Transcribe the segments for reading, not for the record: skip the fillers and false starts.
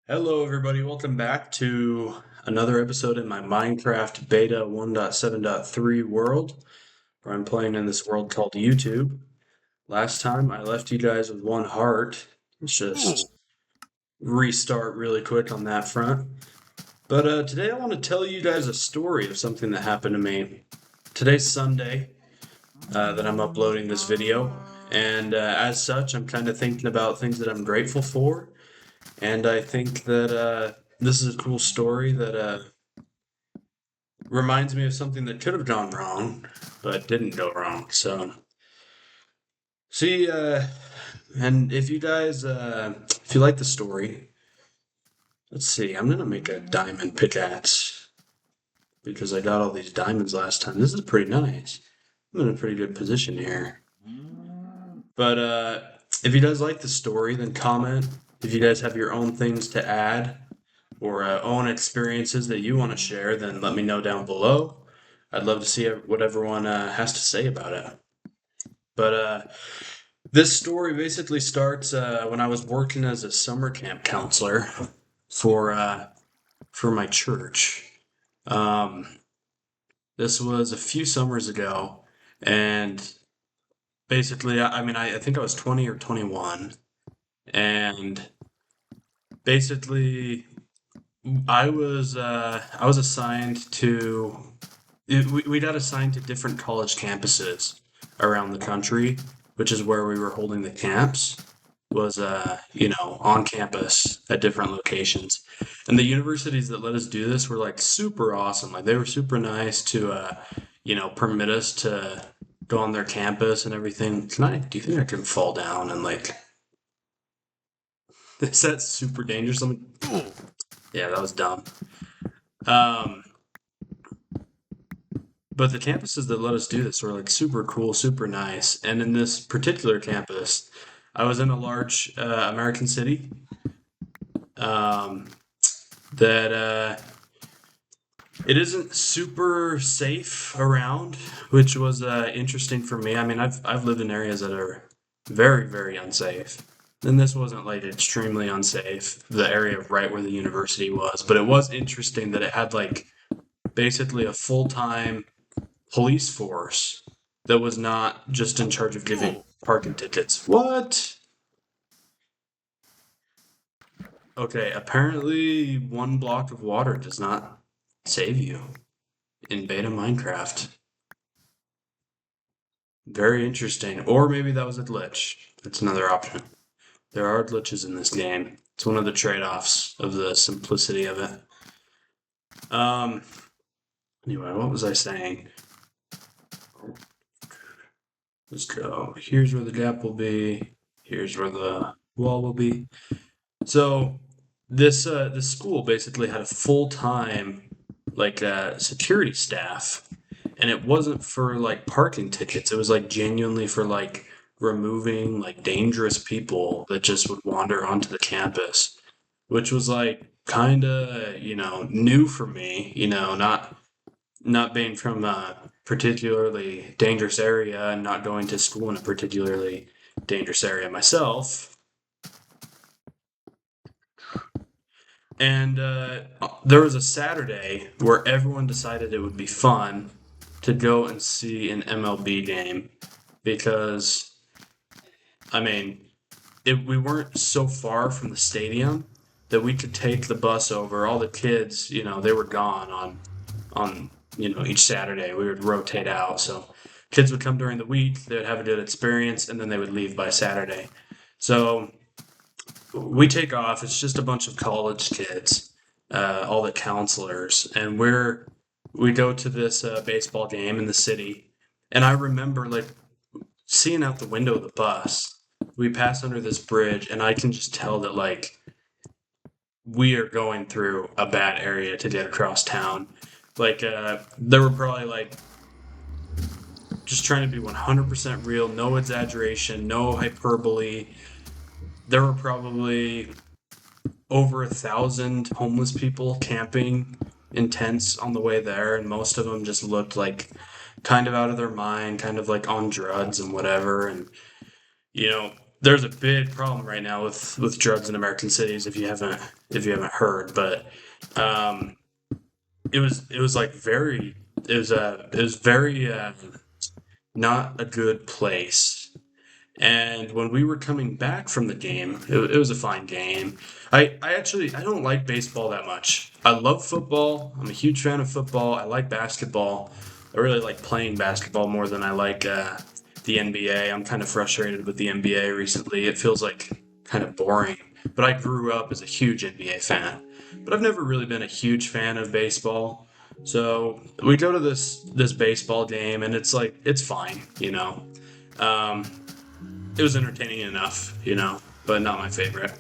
Hello, everybody. Welcome back to another episode in my Minecraft Beta 1.7.3 world, where I'm playing in this world called YouTube. Last time I left you guys with one heart. Let's just restart really quick on that front. But today I want to tell you guys a story of something that happened to me. Today's Sunday that I'm uploading this video, and as such, I'm kind of thinking about things that I'm grateful for. And I think that this is a cool story that reminds me of something that could have gone wrong, but didn't go wrong. So, see, and if you guys, if you like the story, let's see, I'm gonna make a diamond pickaxe because I got all these diamonds last time. This is pretty nice. I'm in a pretty good position here. But if you guys like the story, then comment. If you guys have your own things to add, or own experiences that you want to share, then let me know down below. I'd love to see what everyone has to say about it. But this story basically starts when I was working as a summer camp counselor for my church. Um, this was a few summers ago, and basically, I think I was 20 or 21, and basically I was assigned to we got assigned to different college campuses around the country, which is where we were holding the camps. Was on campus at different locations, and the universities that let us do this were like super awesome. Like they were super nice to permit us to go on their campus and everything. Do you think I can fall down and like is that super dangerous? Yeah, that was dumb. Um, But the campuses that let us do this were like super cool, super nice. And in this particular campus, I was in a large American city um, that it isn't super safe around, which was interesting for me. I mean, I've lived in areas that are very, very unsafe. And this wasn't like extremely unsafe, the area right where the university was. But it was interesting that it had like basically a full time police force that was not just in charge of giving parking tickets. What? Okay, apparently one block of water does not save you in beta Minecraft. Very interesting. Or maybe that was a glitch. That's another option. There are glitches in this game. It's one of the trade-offs of the simplicity of it. Um, anyway, what was I saying? Let's go. Here's where the gap will be. Here's where the wall will be. So this school basically had a full time security staff, and it wasn't for like parking tickets. It was like genuinely for like removing like dangerous people that just would wander onto the campus, which was like kind of new for me. Not being from a particularly dangerous area and not going to school in a particularly dangerous area myself. And there was a Saturday where everyone decided it would be fun to go and see an MLB game because, I mean, we weren't so far from the stadium that we could take the bus over. All the kids, they were gone on each Saturday. We would rotate out, so kids would come during the week. They would have a good experience, and then they would leave by Saturday. So we take off. It's just a bunch of college kids, all the counselors, and we go to this baseball game in the city. And I remember like seeing out the window of the bus. We pass under this bridge, and I can just tell that like we are going through a bad area to get across town. Like there were probably like just trying to be 100% real, no exaggeration, no hyperbole. There were probably over 1,000 homeless people camping in tents on the way there, and most of them just looked like kind of out of their mind, kind of like on drugs and whatever. And you know, there's a big problem right now with drugs in American cities. If you haven't heard, but um, it was like very it was very not a good place. And when we were coming back from the game, it was a fine game. I don't like baseball that much. I love football. I'm a huge fan of football. I like basketball. I really like playing basketball more than I like the NBA. I'm kind of frustrated with the NBA recently. It feels like kind of boring. But I grew up as a huge NBA fan. But I've never really been a huge fan of baseball. So we go to this baseball game, and it's like it's fine, you know. Um, it was entertaining enough, but not my favorite.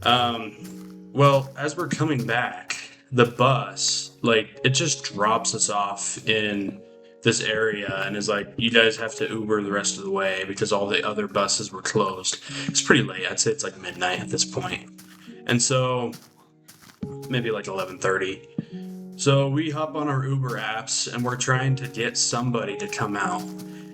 Well, as we're coming back, the bus, like, it just drops us off in this area and is like, you guys have to Uber the rest of the way because all the other buses were closed. It's pretty late. I'd say it's like midnight at this point. And so maybe like 11:30. So we hop on our Uber apps and we're trying to get somebody to come out.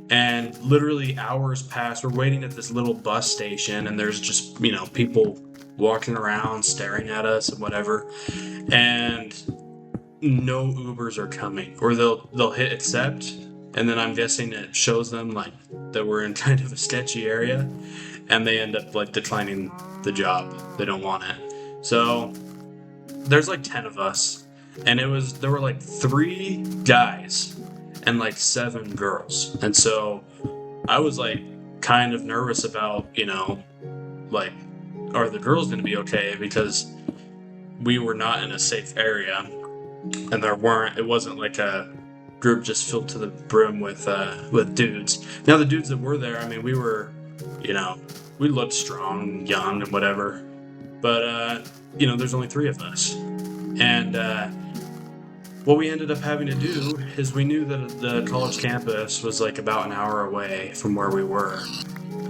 And literally hours pass. We're waiting at this little bus station, and there's just, people walking around staring at us and whatever. And no Ubers are coming. Or they'll hit accept, and then I'm guessing it shows them like that we're in kind of a sketchy area, and they end up like declining the job. They don't want it. So there's like 10 of us, and there were like 3 guys and like 7 girls. And so I was like kind of nervous about, like, are the girls going to be okay? Because we were not in a safe area, and it wasn't like a group just filled to the brim with dudes. Now the dudes that were there, I mean, you know, we looked strong, young, and whatever. But there's only 3 of us, and what we ended up having to do is we knew that the college campus was like about an hour away from where we were.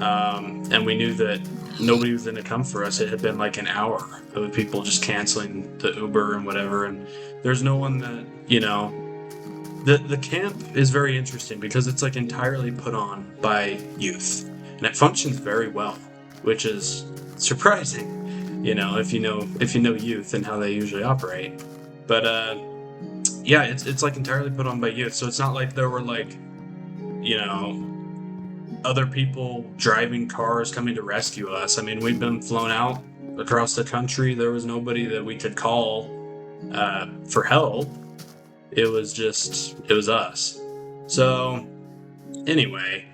And we knew that nobody was going to come for us. It had been like an hour of people just canceling the Uber and whatever. And there's no one the camp is very interesting because it's like entirely put on by youth, and it functions very well, which is surprising, if you know youth and how they usually operate. But yeah, it's like entirely put on by youth. So it's not like there were like, you know, other people driving cars coming to rescue us. I mean, we've been flown out across the country. There was nobody that we could call for help. It was us. So anyway,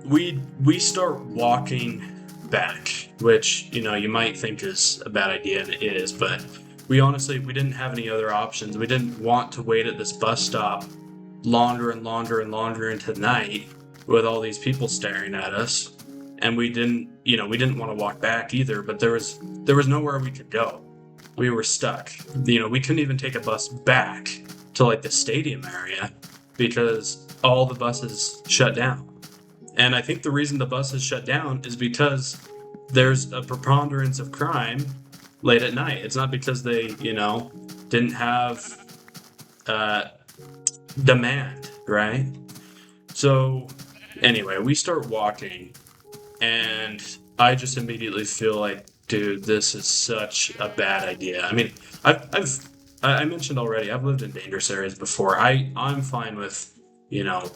we start walking back, which you might think is a bad idea, and it is, but we didn't have any other options. We didn't want to wait at this bus stop longer and longer and longer into the night with all these people staring at us, and we didn't want to walk back either. But there was nowhere we could go. We were stuck. We couldn't even take a bus back to like the stadium area because all the buses shut down. And I think the reason the buses shut down is because there's a preponderance of crime late at night. It's not because they, didn't have uh, demand, right? So anyway, we start walking, and I just immediately feel like, dude, this is such a bad idea. I mean, I mentioned already, I've lived in dangerous areas before. I'm fine with,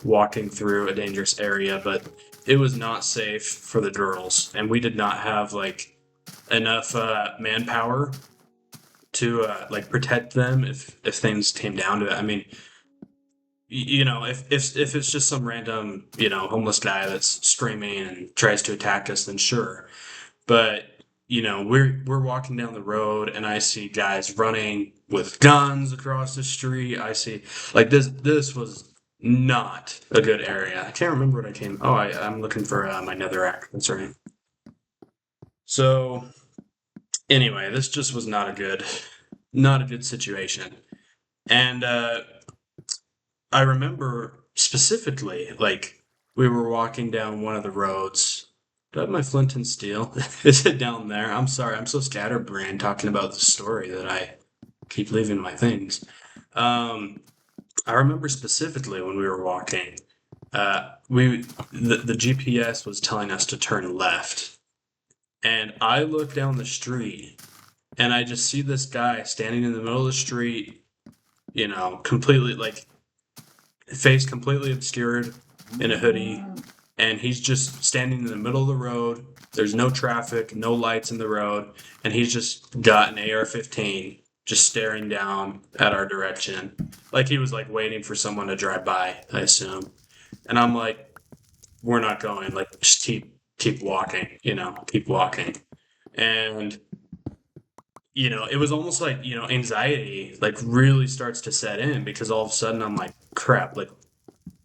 walking through a dangerous area, but it was not safe for the girls, and we did not have like enough manpower to like protect them if things came down to it. I mean, if it's just some random homeless guy that's screaming and tries to attack us, then sure. But we're walking down the road, and I see guys running with guns across the street. I see like this was not a good area. I can't remember what I came. Oh, I'm looking for my netherrack. That's right. So anyway, this just was not a good situation. And I remember specifically, like, we were walking down one of the roads. Do I have my flint and steel? Is it down there? I'm sorry, I'm so scatterbrained talking about the story that I keep leaving my things. Um, I remember specifically when we were walking. the GPS was telling us to turn left, and I look down the street and I just see this guy standing in the middle of the street, completely like face completely obscured in a hoodie, and he's just standing in the middle of the road. There's no traffic, no lights in the road, and he's just got an AR-15 just staring down at our direction. Like he was like waiting for someone to drive by, I assume. And I'm like, we're not going, like just keep walking, keep walking. And it was almost like, anxiety like really starts to set in because all of a sudden I'm like, crap, like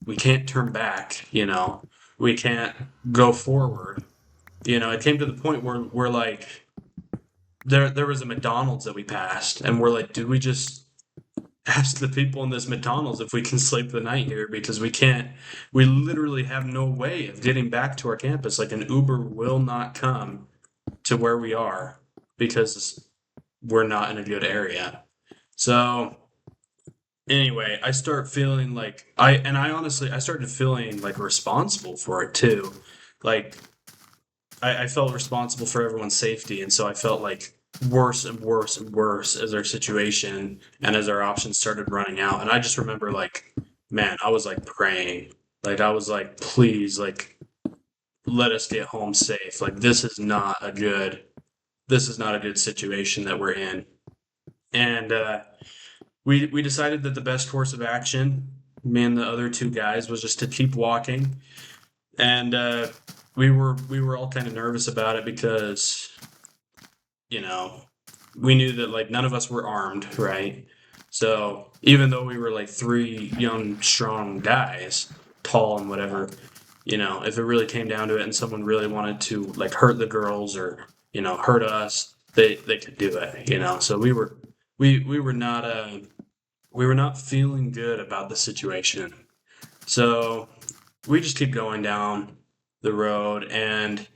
we can't turn back, we can't go forward. It came to the point where we're like, there was a McDonald's that we passed, and we're like, did we just ask the people in this McDonald's if we can sleep the night here because we literally have no way of getting back to our campus. Like an Uber will not come to where we are because we're not in a good area. So anyway, I start feeling like I honestly I started feeling like responsible for it too. Like I felt responsible for everyone's safety, and so I felt like worse and worse and worse as our situation and as our options started running out. And I just remember like, man, I was like praying. Like I was like, please, like let us get home safe. Like this is not a good situation that we're in. And we decided that the best course of action, me and the other two guys, was just to keep walking. And we were all kind of nervous about it because you know we knew that like none of us were armed, right? So even though we were like three young, strong guys, tall and whatever, if it really came down to it and someone really wanted to like hurt the girls or hurt us, they could do it. So we were not feeling good about the situation. So we just keep going down the road, and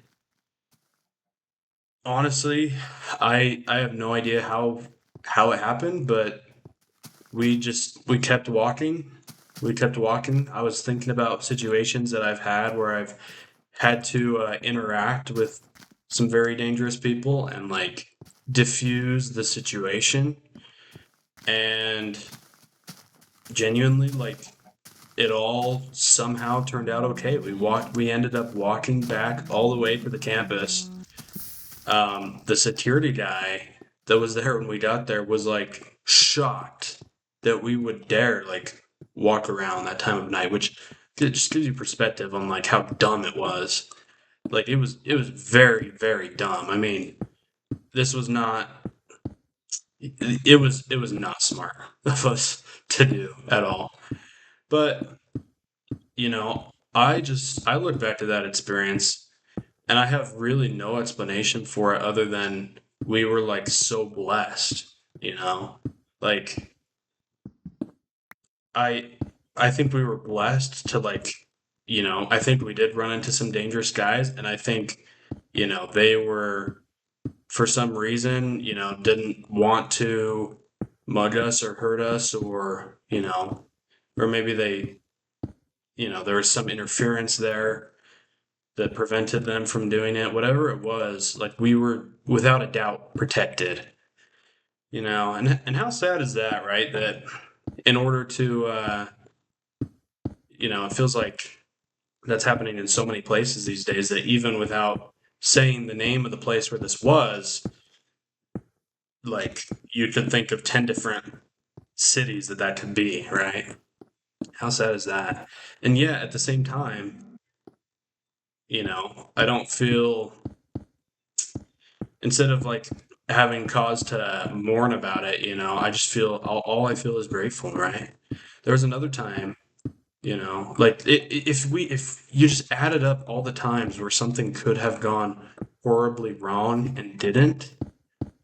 honestly, I have no idea how it happened, but we kept walking. We kept walking. I was thinking about situations that I've had where I've had to interact with some very dangerous people and like diffuse the situation, and genuinely like it all somehow turned out okay. We ended up walking back all the way to the campus. The security guy that was there when we got there was like shocked that we would dare like walk around that time of night, which it just gives you perspective on like how dumb it was. Like it was very, very dumb. I mean, this was not it was not smart of us to do at all. But I look back to that experience and I have really no explanation for it other than we were like so blessed, you know? Like I I think we were blessed to like, I think we did run into some dangerous guys, and I think, they were for some reason, didn't want to mug us or hurt us, or maybe there was some interference there that prevented them from doing it. Whatever it was, like we were without a doubt protected, and how sad is that, right? That in order to, it feels like that's happening in so many places these days that even without saying the name of the place where this was, like you could think of 10 different cities that could be, right? How sad is that? And yet at the same time, I don't feel, instead of like having cause to mourn about it, I just feel all I feel is grateful, right? There was another time, like if you just added up all the times where something could have gone horribly wrong and didn't,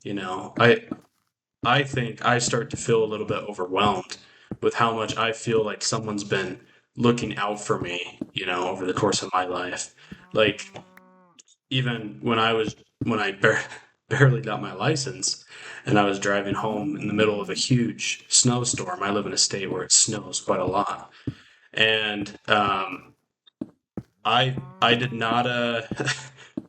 you know, I I think I start to feel a little bit overwhelmed with how much I feel like someone's been looking out for me, over the course of my life. Like even when I barely got my license and I was driving home in the middle of a huge snowstorm. I live in a state where it snows quite a lot. And I did not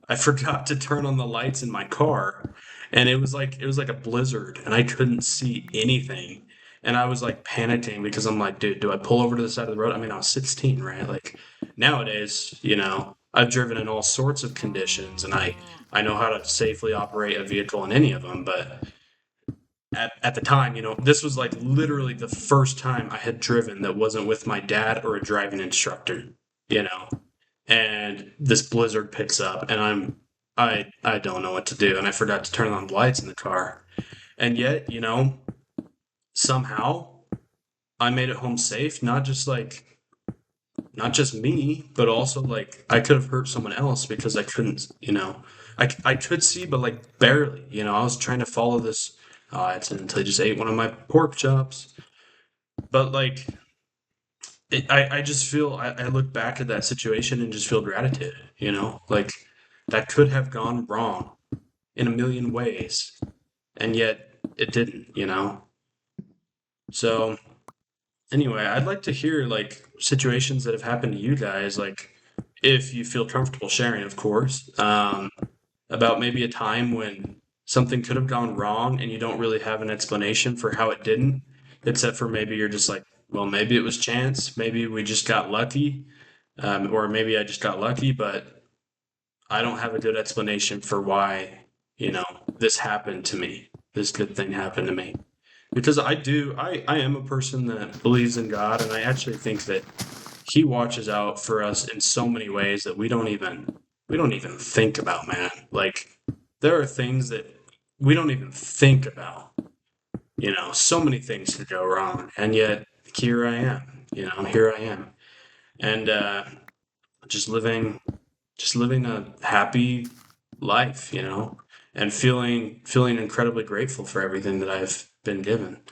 I forgot to turn on the lights in my car, and it was like a blizzard and I couldn't see anything. And I was like panicking because I'm like, dude, do I pull over to the side of the road? I mean, I was 16, right? Like nowadays, I've driven in all sorts of conditions and I know how to safely operate a vehicle in any of them, but at the time, this was like literally the first time I had driven that wasn't with my dad or a driving instructor, you know. And this blizzard picks up, and I don't know what to do, and I forgot to turn on the lights in the car, and yet, somehow I made it home safe. Not just me, but also like I could have hurt someone else because I couldn't, I could see, but like barely, I was trying to follow this. Oh, I accidentally just ate one of my pork chops. But like, I just feel, I look back at that situation and just feel gratitude, like that could have gone wrong in a million ways, and yet it didn't, So anyway, I'd like to hear like situations that have happened to you guys, like if you feel comfortable sharing, of course, about maybe a time when something could have gone wrong and you don't really have an explanation for how it didn't, except for maybe you're just like, well, maybe it was chance, maybe we just got lucky, or maybe I just got lucky, but I don't have a good explanation for why, this happened to me. This good thing happened to me. Because I am a person that believes in God, and I actually think that He watches out for us in so many ways that we don't even think about, man. Like there are things that we don't even think about. So many things could go wrong, and yet here I am. Here I am, and just living, just living a happy life. And feeling incredibly grateful for everything that I've been given.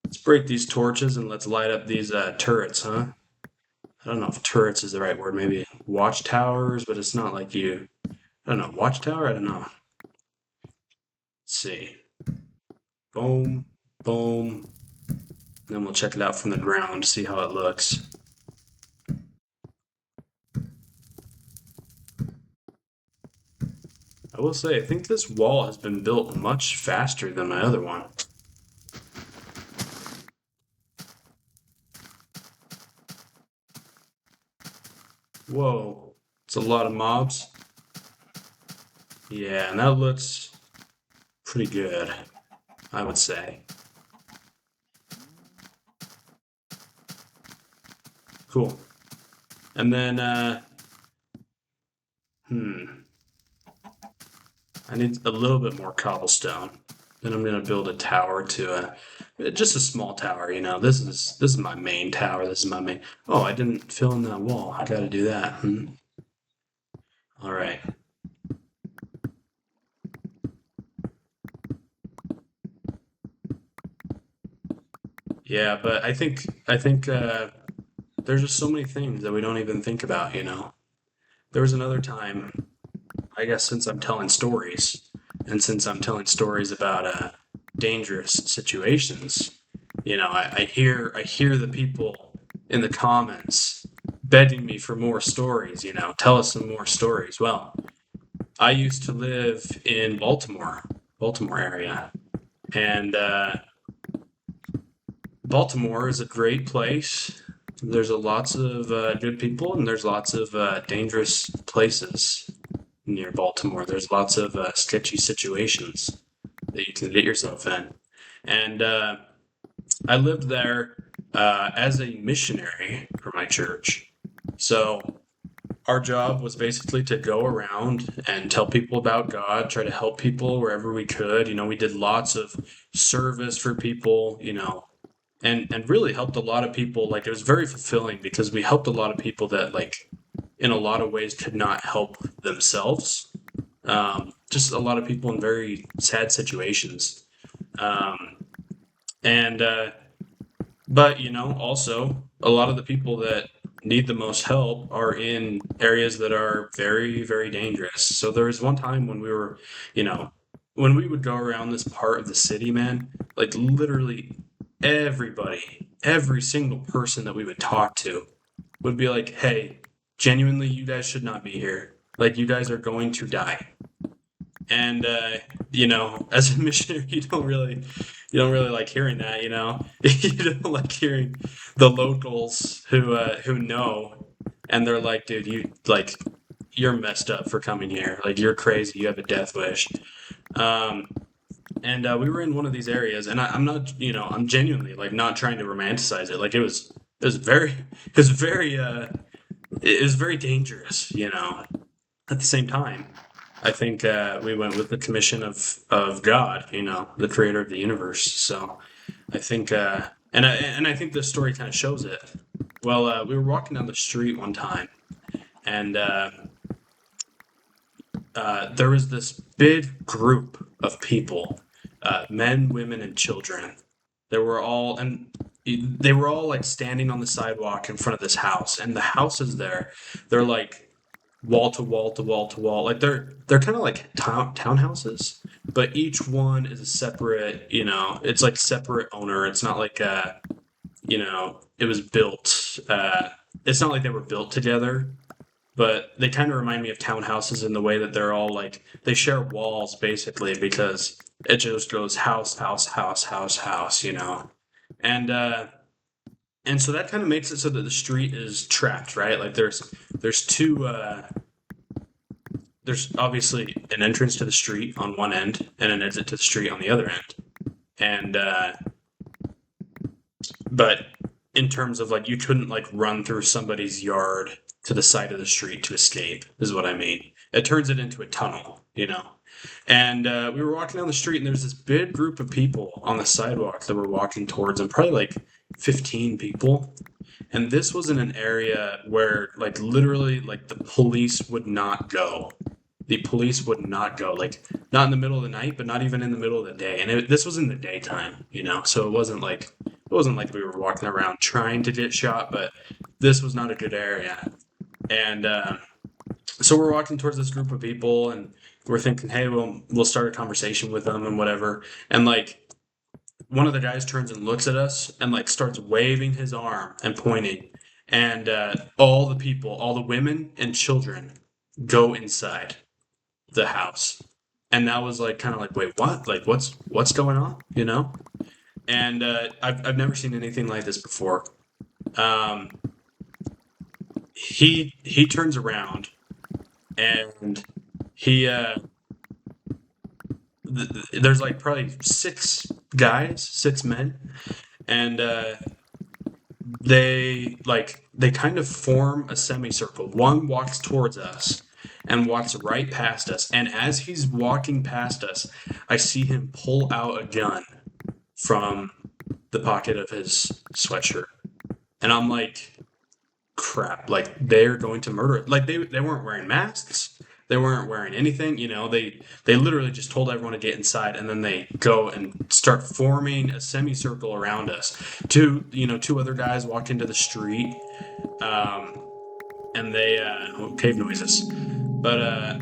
Let's break these torches and let's light up these turrets, huh? I don't know if turrets is the right word. Maybe watchtowers, but it's not like you. I don't know. Watchtower? I don't know. Let's see. Boom, boom. Then we'll check it out from the ground, see how it looks. I will say, I think this wall has been built much faster than my other one. Whoa, it's a lot of mobs. Yeah, and that looks pretty good, I would say. Cool. And then, hmm, I need a little bit more cobblestone. Then I'm gonna build a tower to just a small tower. This is my main tower. This is my main. Oh, I didn't fill in that wall. I got to do that. All right. Yeah, but I think there's just so many things that we don't even think about. There was another time. I guess since I'm telling stories, and since I'm telling stories about dangerous situations, I hear the people in the comments begging me for more stories. Tell us some more stories. Well, I used to live in Baltimore area, and Baltimore is a great place. There's lots of good people, and there's lots of dangerous places near Baltimore. There's lots of sketchy situations that you can get yourself in. And I lived there as a missionary for my church. So our job was basically to go around and tell people about God, try to help people wherever we could. We did lots of service for people, and really helped a lot of people. Like it was very fulfilling because we helped a lot of people that like in a lot of ways could not help themselves. Just a lot of people in very sad situations. Um, and but also a lot of the people that need the most help are in areas that are very, very dangerous. So there was one time when we were, you know, when we would go around this part of the city, man, like literally everybody, every single person that we would talk to would be like, "Hey, genuinely, you guys should not be here. Like, you guys are going to die. And as a missionary, you don't really like hearing that. You don't like hearing the locals who know, and they're like, dude, you're messed up for coming here. Like, you're crazy. You have a death wish. Um, and we were in one of these areas, and I'm not, I'm genuinely like not trying to romanticize it. Like, it was very dangerous. At the same time, I think we went with the commission of God, the creator of the universe. So I think, and I think the story kind of shows it. Well, we were walking down the street one time, and there was this big group of people, men, women, and children. They were all like standing on the sidewalk in front of this house, and the houses there, they're like wall to wall to wall to wall. Like they're kind of like townhouses, but each one is a separate. It's like separate owner. It's not like it was built. It's not like they were built together, but they kind of remind me of townhouses in the way that they're all like they share walls basically because it just goes house, house, house, house, house. And so that kind of makes it so that the street is trapped, right? Like there's two there's obviously an entrance to the street on one end and an exit to the street on the other end. And but in terms of like you couldn't like run through somebody's yard to the side of the street to escape, is what I mean. It turns it into a tunnel. And we were walking down the street, and there was this big group of people on the sidewalk that were walking towards them, probably like 15 people. And this was in an area where, like, literally, like, the police would not go. The police would not go. Like, not in the middle of the night, but not even in the middle of the day. And this was in the daytime. So it wasn't like we were walking around trying to get shot, but this was not a good area. And so we're walking towards this group of people, and we're thinking, hey, we'll start a conversation with them and whatever. And like one of the guys turns and looks at us and like starts waving his arm and pointing, and all the people, all the women and children, go inside the house. And that was like kind of like, wait, what? Like, what's going on? And I've never seen anything like this before. Um, he turns around and he there's like probably six men, and they kind of form a semicircle. One walks towards us and walks right past us, and as he's walking past us, I see him pull out a gun from the pocket of his sweatshirt, and I'm like, crap, like they're going to murder it. Like they weren't wearing masks. They weren't wearing anything, they literally just told everyone to get inside, and then they go and start forming a semicircle around us. Two other guys walk into the street, um, and they cave noises. But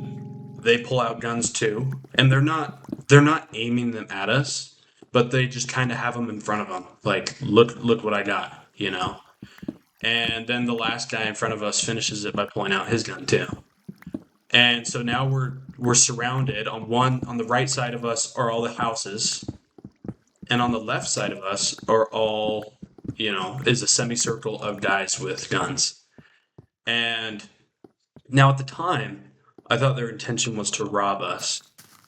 they pull out guns too, and they're not aiming them at us, but they just kind of have them in front of them. Like, look what I got. And then the last guy in front of us finishes it by pulling out his gun too. And so now we're surrounded. On the right side of us are all the houses, and on the left side of us are all is a semicircle of guys with guns. And now at the time, I thought their intention was to rob us.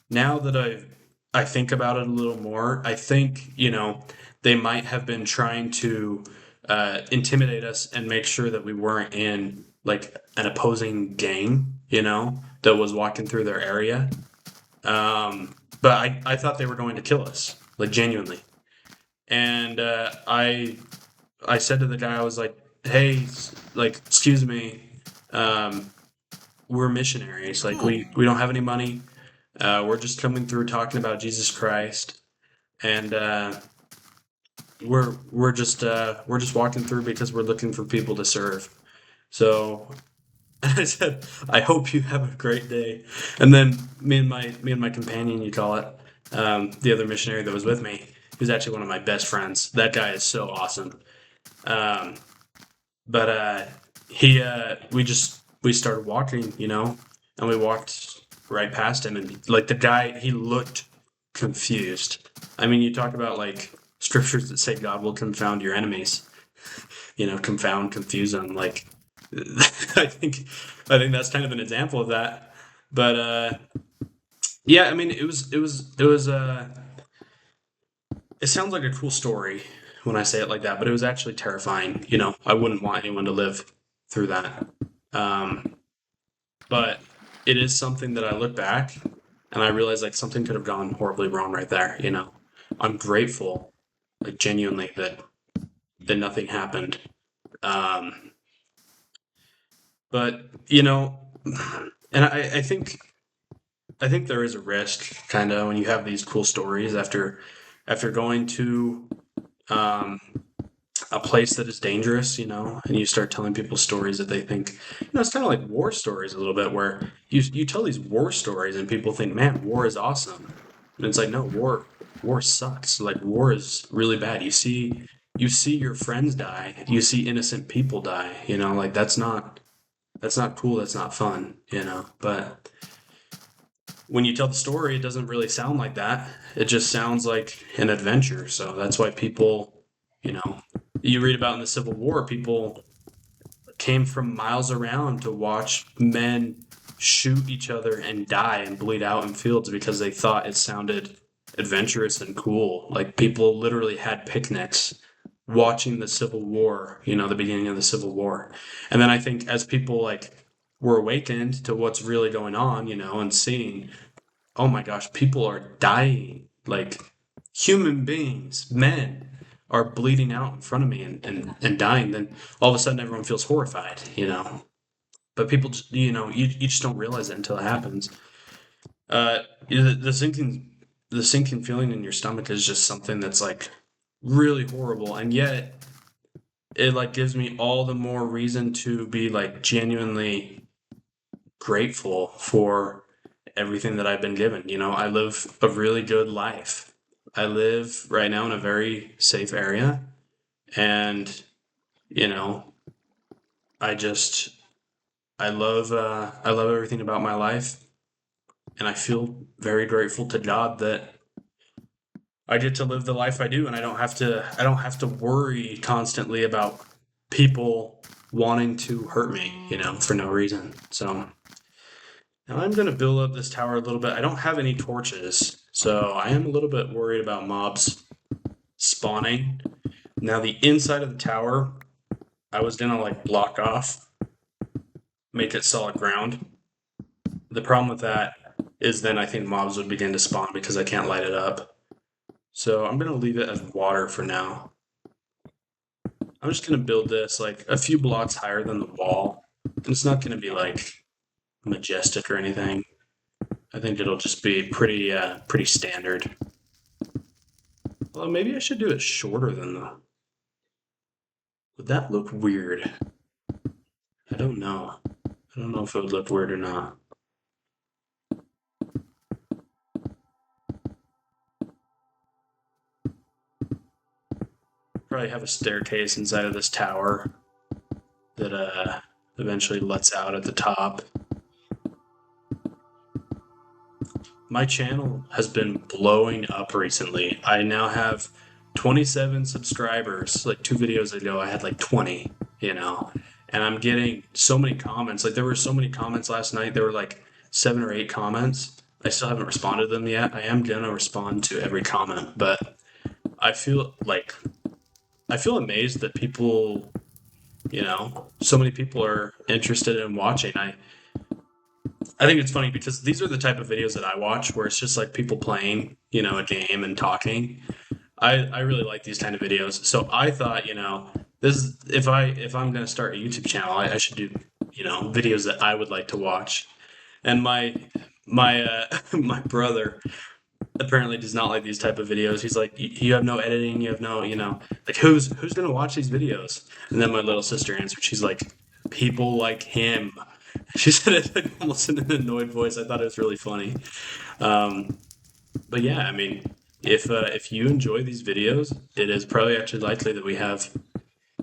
Now that I think about it a little more, I think they might have been trying to intimidate us and make sure that we weren't in like an opposing gang, that was walking through their area. But I thought they were going to kill us, like genuinely. And I said to the guy, I was like, hey, like, excuse me, um, we're missionaries. Like, we don't have any money. We're just coming through talking about Jesus Christ, and we're just walking through because we're looking for people to serve. So I said, I hope you have a great day. And then me and my companion, you call it, the other missionary that was with me, who's actually one of my best friends. That guy is so awesome. Um, but we started walking, and we walked right past him, and like the guy, he looked confused. I mean, you talk about like scriptures that say God will confound your enemies, confound, confuse them. Like, I think, I think that's kind of an example of that. But yeah, I mean, it sounds like a cool story when I say it like that, but it was actually terrifying. I wouldn't want anyone to live through that. Um, but it is something that I look back and I realize like something could have gone horribly wrong right there. I'm grateful, like genuinely, that nothing happened. Um, but and I think there is a risk, kind of, when you have these cool stories after going to um, a place that is dangerous, and you start telling people stories that they think, it's kind of like war stories a little bit, where you tell these war stories and people think, man, war is awesome, and it's like, no, war sucks. Like, war is really bad. You see your friends die. You see innocent people die. Like that's not cool. That's not fun. But when you tell the story, it doesn't really sound like that. It just sounds like an adventure. So that's why people, you know, you read about in the Civil War, people came from miles around to watch men shoot each other and die and bleed out in fields because they thought it sounded adventurous and cool. Like people literally had picnics watching the Civil War, the beginning of the Civil War. And then I think as people like were awakened to what's really going on, and seeing, oh my gosh, people are dying. Like human beings, men are bleeding out in front of me and dying. Then all of a sudden everyone feels horrified. But people just, you just don't realize it until it happens. Uh, the sinking feeling in your stomach is just something that's like really horrible. And yet it like gives me all the more reason to be like genuinely grateful for everything that I've been given. I live a really good life. I live right now in a very safe area, and you know, I just I love everything about my life, and I feel very grateful to God that I get to live the life I do, and I don't have to worry constantly about people wanting to hurt me, for no reason. So now I'm going to build up this tower a little bit. I don't have any torches, so I am a little bit worried about mobs spawning. Now the inside of the tower, I was going to like block off, make it solid ground. The problem with that is then I think mobs would begin to spawn because I can't light it up. So I'm going to leave it as water for now. I'm just going to build this like a few blocks higher than the wall. And it's not going to be like majestic or anything. I think it'll just be pretty standard. Well, maybe I should do it shorter than the. Would that look weird? I don't know. I don't know if it would look weird or not. Probably have a staircase inside of this tower that eventually lets out at the top. My channel has been blowing up recently. I now have 27 subscribers. Like 2 videos ago, I had like 20, and I'm getting so many comments. Like there were so many comments last night. There were like 7 or 8 comments. I still haven't responded to them yet. I am gonna respond to every comment, but I feel like I feel amazed that people, so many people are interested in watching. I think it's funny because these are the type of videos that I watch where it's just like people playing, a game and talking. I really like these kind of videos. So I thought, this is, if I'm gonna start a YouTube channel, I should do, videos that I would like to watch. And my my brother apparently does not like these type of videos. He's like, you have no editing, you have no, like who's gonna watch these videos? And then my little sister answered. She's like, people like him. She said it like almost in an annoyed voice. I thought it was really funny. Um, but yeah, I mean, if you enjoy these videos, it is probably actually likely that we have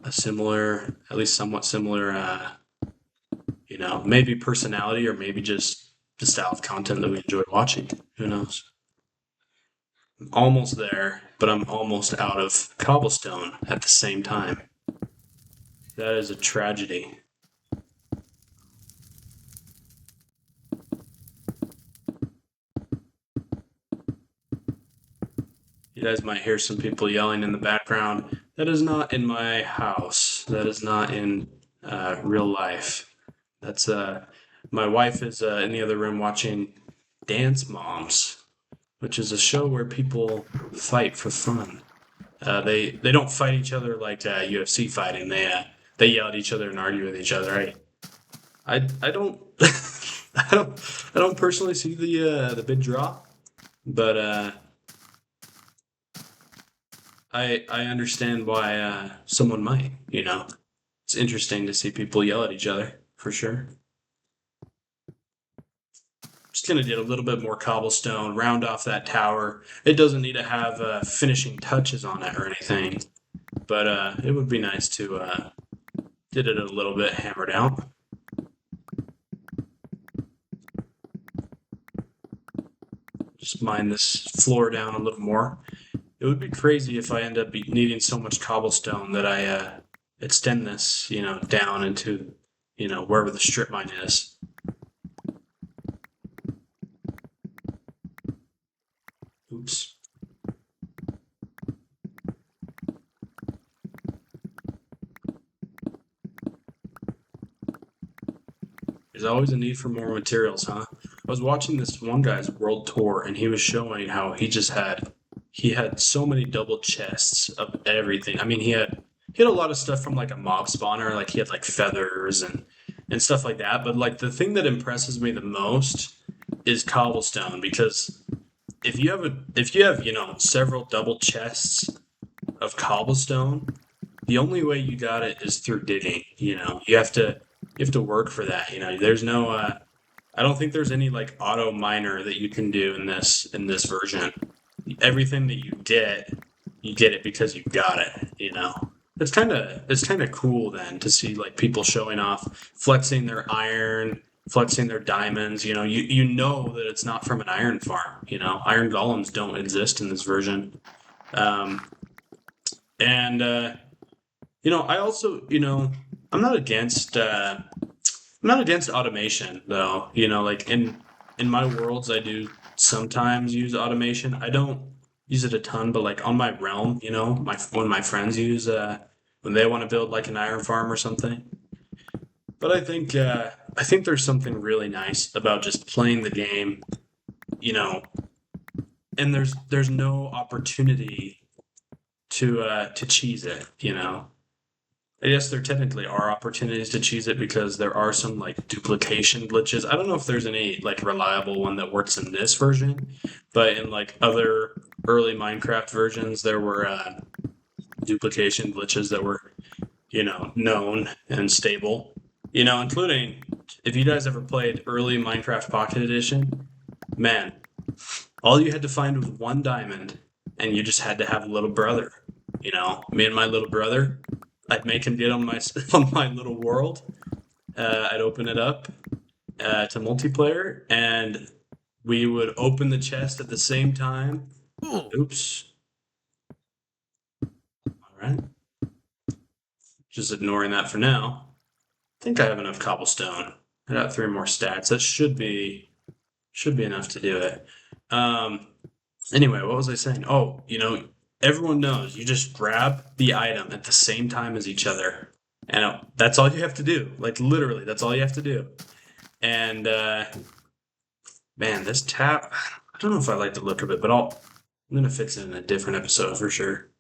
a similar, at least somewhat similar, maybe personality or maybe just the style of content that we enjoy watching. Who knows? I'm almost there, but I'm almost out of cobblestone at the same time. That is a tragedy. You guys might hear some people yelling in the background. That is not in my house. That is not in real life. That's my wife is in the other room watching Dance Moms, which is a show where people fight for fun. They don't fight each other like UFC fighting. They yell at each other and argue with each other. I don't I don't personally see the big draw, but I understand why someone might. It's interesting to see people yell at each other for sure. Just gonna get a little bit more cobblestone, round off that tower. It doesn't need to have finishing touches on it or anything, but it would be nice to get it a little bit hammered out. Just mine this floor down a little more. It would be crazy if I end up needing so much cobblestone that I extend this, down into, wherever the strip mine is. Oops. There's always a need for more materials, huh? I was watching this one guy's world tour, and he was showing how he had so many double chests of everything. I mean, he had a lot of stuff from like a mob spawner, like he had like feathers and stuff like that. But like the thing that impresses me the most is cobblestone because if you have several double chests of cobblestone, the only way you got it is through digging. You have to work for that. There's no. I don't think there's any like auto miner that you can do in this version. Everything that you get it because you got it. It's kind of cool then to see like people showing off, flexing their iron, flexing their diamonds. You know that it's not from an iron farm. Iron golems don't exist in this version. Um, and I also, I'm not against automation though. Like in my worlds, I do sometimes use automation. I don't use it a ton, but like on my realm, when my friends use when they want to build like an iron farm or something. But I think there's something really nice about just playing the game, you know, and there's no opportunity to cheese it. I guess there technically are opportunities to cheese it because there are some like duplication glitches. I don't know if there's any like reliable one that works in this version, but in like other early Minecraft versions, there were duplication glitches that were, known and stable. Including if you guys ever played early Minecraft Pocket Edition, man, all you had to find was one diamond, and you just had to have a little brother. Me and my little brother, I'd make him get on my on my little world. I'd open it up to multiplayer, and we would open the chest at the same time. Oops. All right. Just ignoring that for now. I think I have enough cobblestone. I got 3 more stacks. That should be enough to do it. Um, Anyway, what was I saying? Oh, everyone knows you just grab the item at the same time as each other. And that's all you have to do. Like, literally, that's all you have to do. And, man, this tap, I don't know if I like the look of it, but I'm going to fix it in a different episode for sure.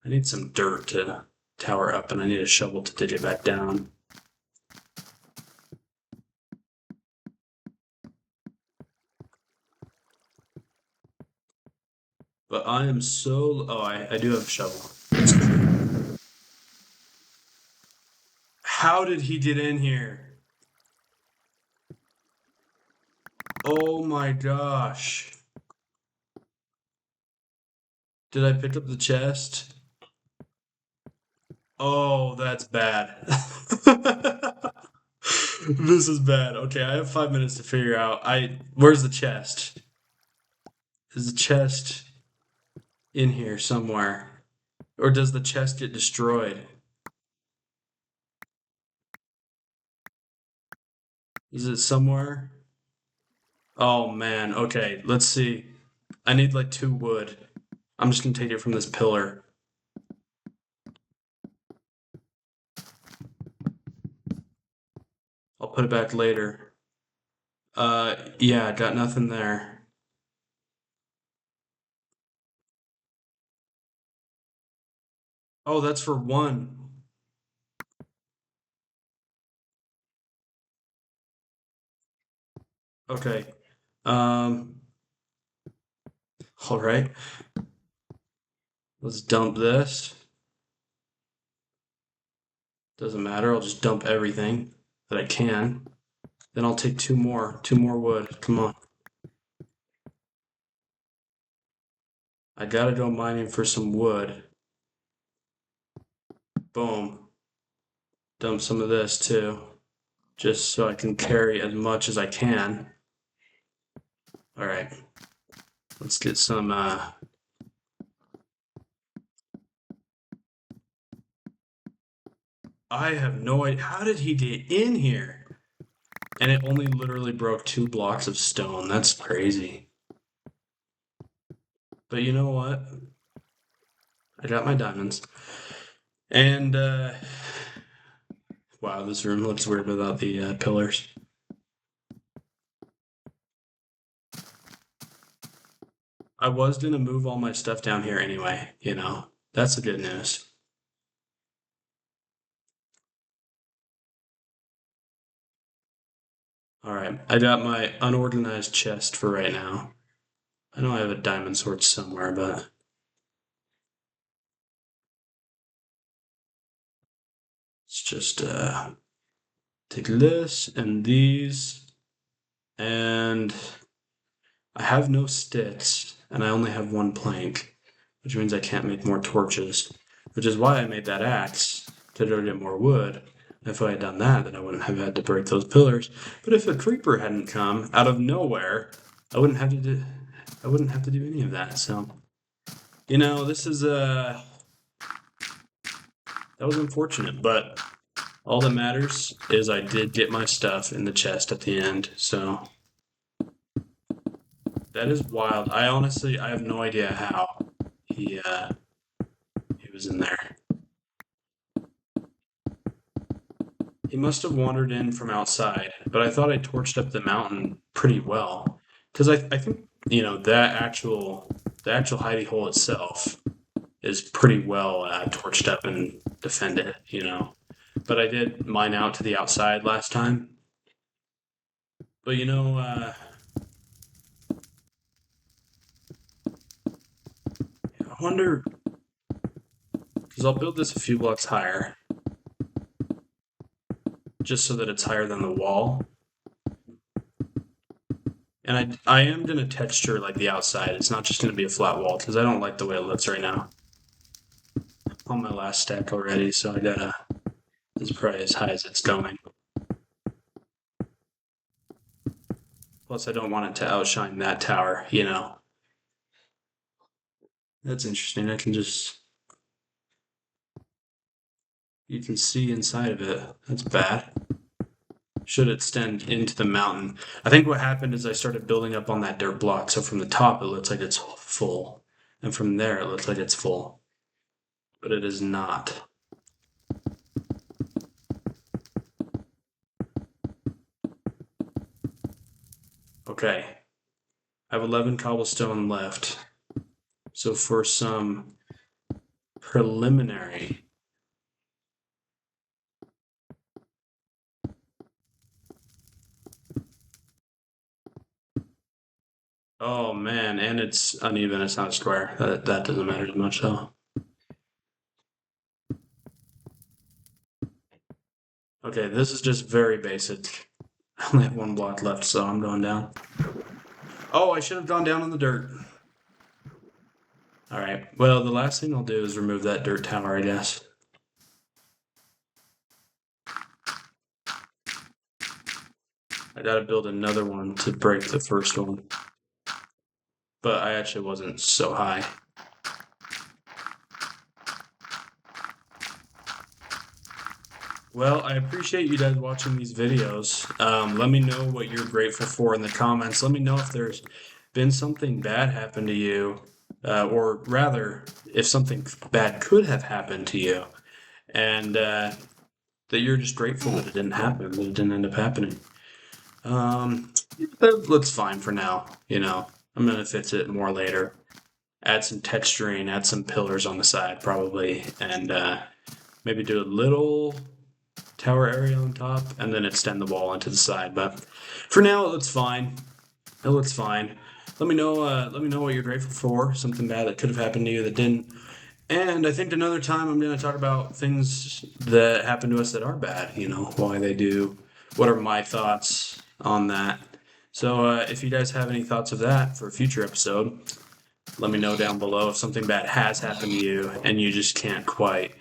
I need some dirt to tower up, and I need a shovel to dig it back down. But I am so. Oh, I do have a shovel. How did he get in here? Oh my gosh. Did I pick up the chest? Oh, that's bad. This is bad. Okay, I have 5 minutes to figure out. Where's the chest? Is the chest in here somewhere? Or does the chest get destroyed? Is it somewhere? Oh man, okay, let's see. I need like 2 wood. I'm just gonna take it from this pillar. I'll put it back later. Yeah, got nothing there. Oh, that's for one. Okay. Um, all right. Let's dump this. Doesn't matter. I'll just dump everything that I can. Then I'll take two more wood. Come on. I gotta go mining for some wood. Boom. Dump some of this too, just so I can carry as much as I can. All right. Let's get some. I have no idea. How did he get in here? And it only literally broke 2 blocks of stone. That's crazy. But you know what? I got my diamonds. And, wow, this room looks weird without the pillars. I was gonna move all my stuff down here anyway, you know. That's the good news. Alright, I got my unorganized chest for right now. I know I have a diamond sword somewhere, but let's just take this and these, and I have no sticks, and I only have 1 plank, which means I can't make more torches, which is why I made that axe, to go get more wood. If I had done that, then I wouldn't have had to break those pillars. But if a creeper hadn't come out of nowhere, I wouldn't have to do, I wouldn't have to do any of that. So, you know, this is that was unfortunate, but all that matters is I did get my stuff in the chest at the end. So that is wild. I have no idea how he he was in there. He must have wandered in from outside, but I thought I torched up the mountain pretty well. Because I think, you know, the actual hidey hole itself is pretty well torched up and defended, you know. But I did mine out to the outside last time. But you know, I wonder, because I'll build this a few blocks higher, just so that it's higher than the wall. And I am going to texture like the outside. It's not just going to be a flat wall, because I don't like the way it looks right now. On my last stack already, so I gotta. This is probably as high as it's going. Plus, I don't want it to outshine that tower, you know. That's interesting. I can just. You can see inside of it. That's bad. Should extend into the mountain. I think what happened is I started building up on that dirt block, so from the top it looks like it's full, and from there it looks like it's full. But it is not. Okay. I have 11 cobblestone left. So for some preliminary. Oh man, and it's uneven, it's not square. That doesn't matter as much though. Okay, this is just very basic. I only have 1 block left, so I'm going down. Oh, I should have gone down in the dirt. Alright, well, the last thing I'll do is remove that dirt tower, I guess. I gotta build another one to break the first one. But I actually wasn't so high. Well, I appreciate you guys watching these videos. Let me know what you're grateful for in the comments. Let me know if there's been something bad happen to you, or rather, if something bad could have happened to you, and that you're just grateful that it didn't happen, that it didn't end up happening. That looks fine for now. I'm gonna fix it more later. Add some texturing, add some pillars on the side probably, and maybe do a little tower area on top, and then extend the wall into the side. But for now, it looks fine. It looks fine. Let me know. Let me know what you're grateful for. Something bad that could have happened to you that didn't. And I think another time I'm going to talk about things that happen to us that are bad. Why they do. What are my thoughts on that? So if you guys have any thoughts of that for a future episode, let me know down below if something bad has happened to you and you just can't quite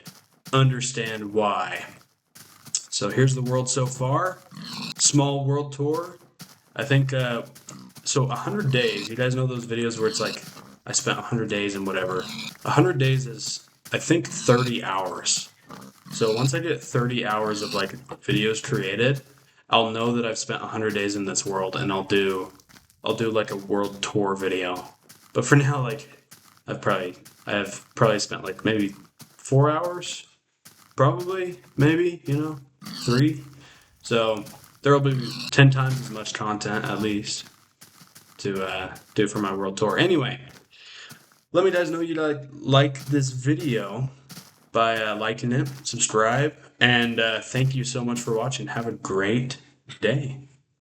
understand why. So here's the world so far. Small world tour. I think, so 100 days. You guys know those videos where it's like, I spent 100 days and whatever. 100 days is, I think, 30 hours. So once I get 30 hours of like videos created, I'll know that I've spent 100 days in this world, and I'll do like a world tour video. But for now, like, I have probably spent like maybe 4 hours, probably, maybe, 3. So there will be 10 times as much content at least to do for my world tour. Anyway, let me guys know you like this video by liking it, subscribe, and thank you so much for watching. Have a great day.